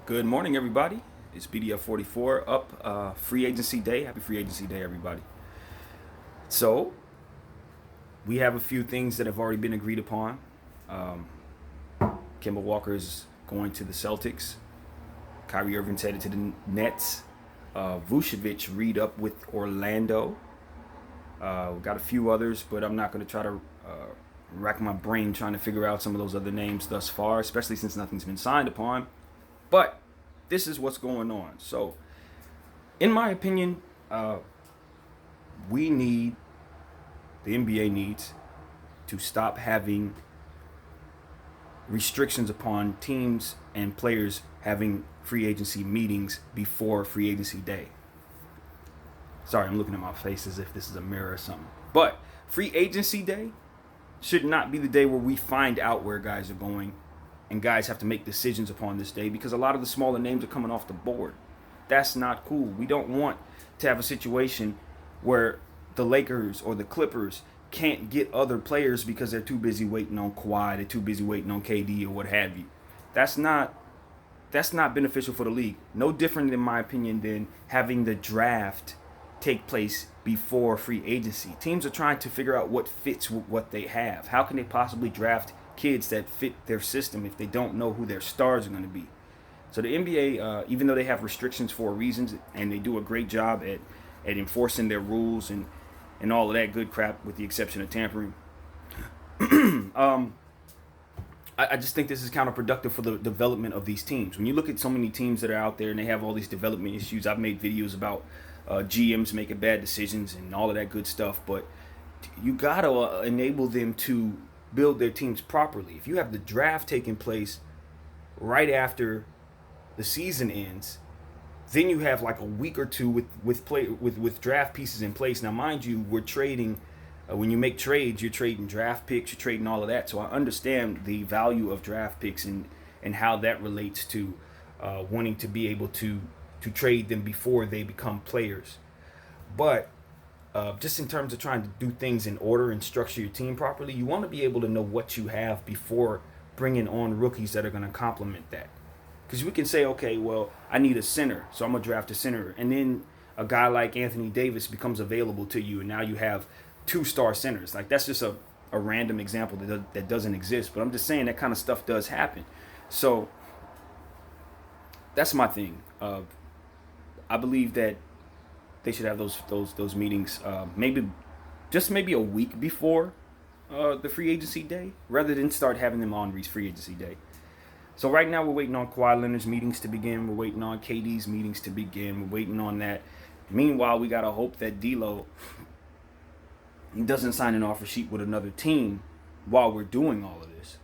Good morning, everybody. It's BDF 44 up. Free agency day. Happy free agency day, everybody. So, we have a few things that have already been agreed upon. Um, Kemba Walker is going to the Celtics. Kyrie Irving's headed to the Nets. Vucevic read up with Orlando. We got a few others, but I'm not going to try to rack my brain trying to figure out some of those other names thus far, especially since nothing's been signed upon. But this is what's going on. So, in my opinion, we need, the NBA needs to stop having restrictions upon teams and players having free agency meetings before free agency day. Sorry, I'm looking at my face as if this is a mirror or something. But free agency day should not be the day where we find out where guys are going and guys have to make decisions upon this day because a lot of the smaller names are coming off the board. That's not cool. We don't want to have a situation where the Lakers or the Clippers can't get other players because they're too busy waiting on Kawhi, they're too busy waiting on KD or what have you. That's not beneficial for the league. No different, in my opinion, than having the draft take place before free agency. Teams are trying to figure out what fits with what they have. How can they possibly draft kids that fit their system if they don't know who their stars are going to be? So the NBA, even though they have restrictions for reasons, and they do a great job at enforcing their rules and all of that good crap, with the exception of tampering, I just think this is counterproductive for the development of these teams. When you look at so many teams that are out there and they have all these development issues, I've made videos about GMs making bad decisions and all of that good stuff, but you gotta enable them to build their teams properly. If you have the draft taking place right after the season ends, then you have like a week or two with draft pieces in place. Now, mind you, we're trading. When you make trades, you're trading draft picks, you're trading all of that. So I understand the value of draft picks and how that relates to wanting to be able to trade them before they become players. But just in terms of trying to do things in order and structure your team properly, you want to be able to know what you have before bringing on rookies that are going to complement that. Because we can say, okay, well, I need a center, so I'm going to draft a center. And then a guy like Anthony Davis becomes available to you, and now you have two-star centers. Like, that's just a random example that doesn't exist. But I'm just saying that kind of stuff does happen. So that's my thing. I believe that they should have those meetings maybe a week before the free agency day, rather than start having them on free agency day. So right now we're waiting on Kawhi Leonard's meetings to begin. We're waiting on KD's meetings to begin. We're waiting on that. Meanwhile, we gotta hope that D'Lo doesn't sign an offer sheet with another team while we're doing all of this.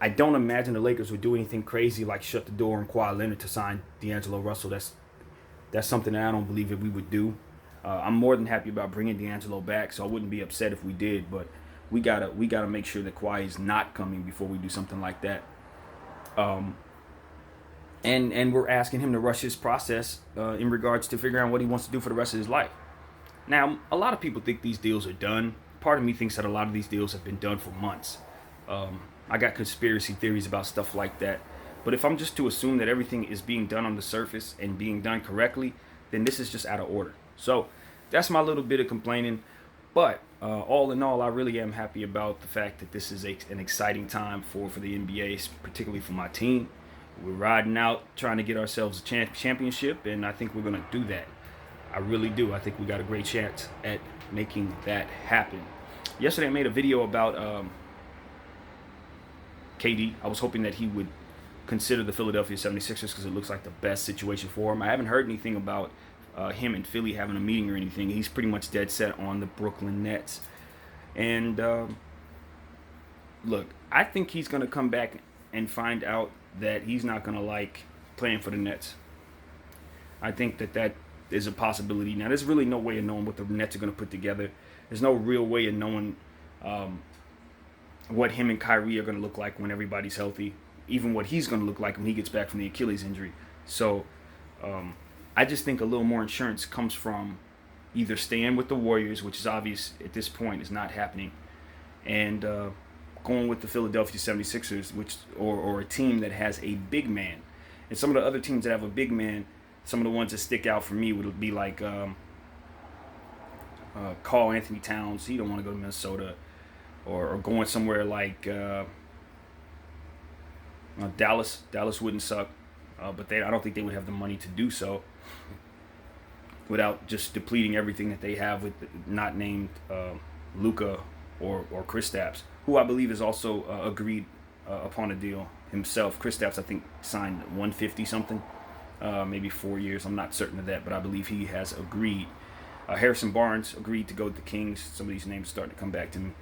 I don't imagine the Lakers would do anything crazy like shut the door on Kawhi Leonard to sign D'Angelo Russell. That's something that I don't believe that we would do. I'm more than happy about bringing D'Angelo back, so I wouldn't be upset if we did. But we gotta make sure that Kawhi is not coming before we do something like that. And we're asking him to rush his process in regards to figuring out what he wants to do for the rest of his life. Now, a lot of people think these deals are done. Part of me thinks that a lot of these deals have been done for months. I got conspiracy theories about stuff like that. But if I'm just to assume that everything is being done on the surface and being done correctly, then this is just out of order. So that's my little bit of complaining. But all in all, I really am happy about the fact that this is an exciting time for the NBA, particularly for my team. We're riding out trying to get ourselves a championship, and I think we're going to do that. I really do. I think we got a great chance at making that happen. Yesterday I made a video about KD. I was hoping that he would consider the Philadelphia 76ers because it looks like the best situation for him. I haven't heard anything about him and Philly having a meeting or anything. He's pretty much dead set on the Brooklyn Nets. And look, I think he's going to come back and find out that he's not going to like playing for the Nets. I think that is a possibility. Now, there's really no way of knowing what the Nets are going to put together. There's no real way of knowing what him and Kyrie are going to look like when everybody's healthy, even what he's going to look like when he gets back from the Achilles injury. So I just think a little more insurance comes from either staying with the Warriors, which is obvious at this point is not happening, and going with the Philadelphia 76ers, or a team that has a big man. And some of the other teams that have a big man, some of the ones that stick out for me would be like Karl Anthony Towns. He don't want to go to Minnesota, or going somewhere like Dallas. Dallas wouldn't suck, but I don't think they would have the money to do so without just depleting everything that they have with not named Luka or Kristaps, who I believe is also agreed upon a deal himself. Kristaps, I think, signed 150 something, maybe 4 years. I'm not certain of that, but I believe he has agreed. Harrison Barnes agreed to go with the Kings. Some of these names are starting to come back to me.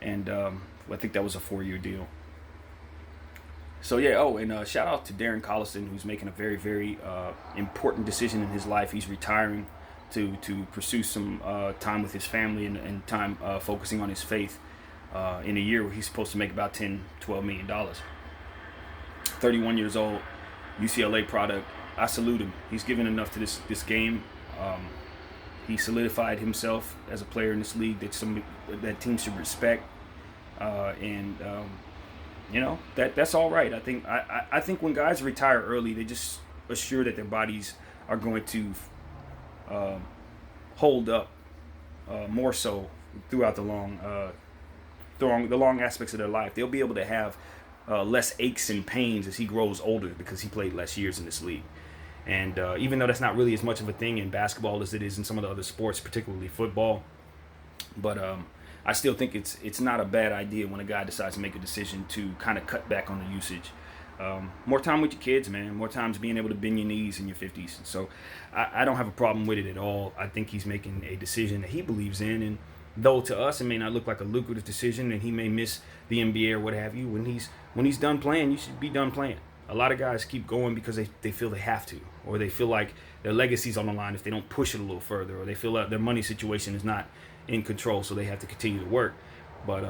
And I think that was a 4-year deal. So, yeah, and shout out to Darren Collison, who's making a very, very important decision in his life. He's retiring to pursue some time with his family and time focusing on his faith in a year where he's supposed to make about $10-12 million. 31 years old, UCLA product. I salute him. He's given enough to this game. He solidified himself as a player in this league that teams should respect, and that's all right. I think when guys retire early, they just assure that their bodies are going to hold up more so throughout the long aspects of their life. They'll be able to have less aches and pains as he grows older because he played less years in this league. And even though that's not really as much of a thing in basketball as it is in some of the other sports, particularly football, but I still think it's not a bad idea when a guy decides to make a decision to kind of cut back on the usage. More time with your kids, man. More times being able to bend your knees in your 50s. So I don't have a problem with it at all. I think he's making a decision that he believes in. And though to us it may not look like a lucrative decision and he may miss the NBA or what have you, when he's done playing, you should be done playing. A lot of guys keep going because they feel they have to, or they feel like their legacy's on the line if they don't push it a little further, or they feel like their money situation is not in control, so they have to continue to work. But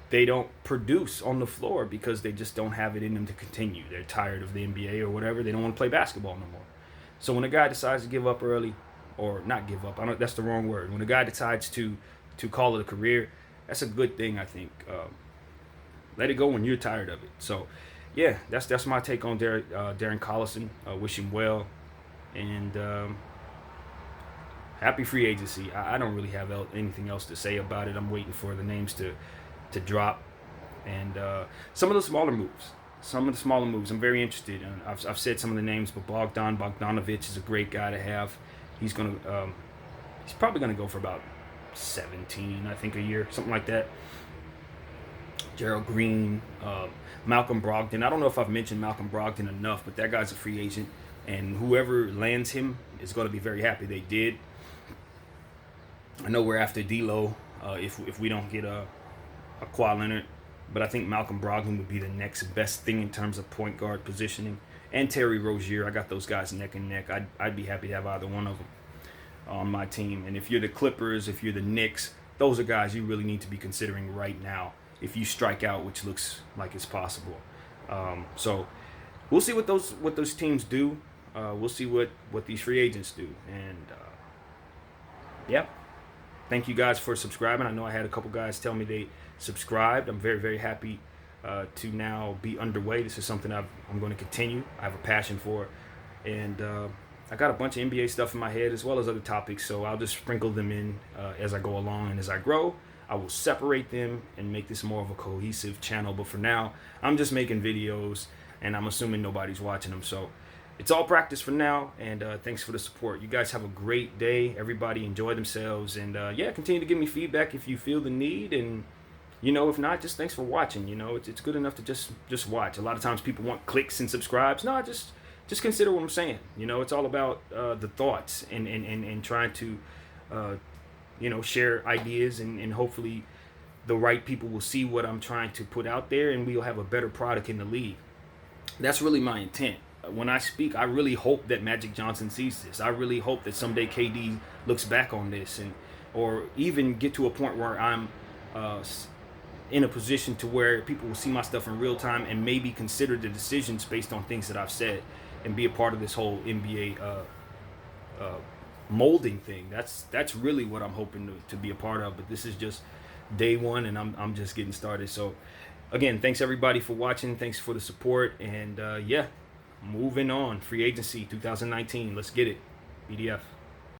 they don't produce on the floor because they just don't have it in them to continue. They're tired of the NBA or whatever. They don't want to play basketball no more. So when a guy decides to give up early, or not give up, that's the wrong word. When a guy decides to call it a career, that's a good thing, I think. Let it go when you're tired of it. So, yeah, that's my take on Darren Collison. Wish him well, and happy free agency. I don't really have anything else to say about it. I'm waiting for the names to drop, and some of the smaller moves. I'm very interested in. I've said some of the names, but Bogdanovic is a great guy to have. He's probably gonna go for about 17, I think, a year, something like that. Gerald Green, Malcolm Brogdon. I don't know if I've mentioned Malcolm Brogdon enough, but that guy's a free agent, and whoever lands him is going to be very happy they did. I know we're after D'Lo if we don't get a Kawhi Leonard, but I think Malcolm Brogdon would be the next best thing in terms of point guard positioning. And Terry Rozier, I got those guys neck and neck. I'd be happy to have either one of them on my team. And if you're the Clippers, if you're the Knicks, those are guys you really need to be considering right now if you strike out, which looks like it's possible. So we'll see what those teams do. We'll see what these free agents do. And yeah, thank you guys for subscribing. I know I had a couple guys tell me they subscribed. I'm very, very happy to now be underway. This is something I'm going to continue. I have a passion for, and I got a bunch of NBA stuff in my head as well as other topics, so I'll just sprinkle them in as I go along, and as I grow, I will separate them and make this more of a cohesive channel. But for now, I'm just making videos, and I'm assuming nobody's watching them, so it's all practice for now, and thanks for the support. You guys have a great day. Everybody enjoy themselves, and yeah, continue to give me feedback if you feel the need, and if not, just thanks for watching. It's good enough to just watch. A lot of times people want clicks and subscribes. No, just consider what I'm saying. It's all about the thoughts and trying to share ideas, and hopefully the right people will see what I'm trying to put out there, and we'll have a better product in the league. That's really my intent. When I speak, I really hope that Magic Johnson sees this. I really hope that someday KD looks back on this, or even get to a point where I'm in a position to where people will see my stuff in real time and maybe consider the decisions based on things that I've said, and be a part of this whole NBA molding thing. That's really what I'm hoping to be a part of. But this is just day one, and I'm just getting started. So again, thanks everybody for watching. Thanks for the support, and yeah, moving on. Free agency 2019. Let's get it. BDF.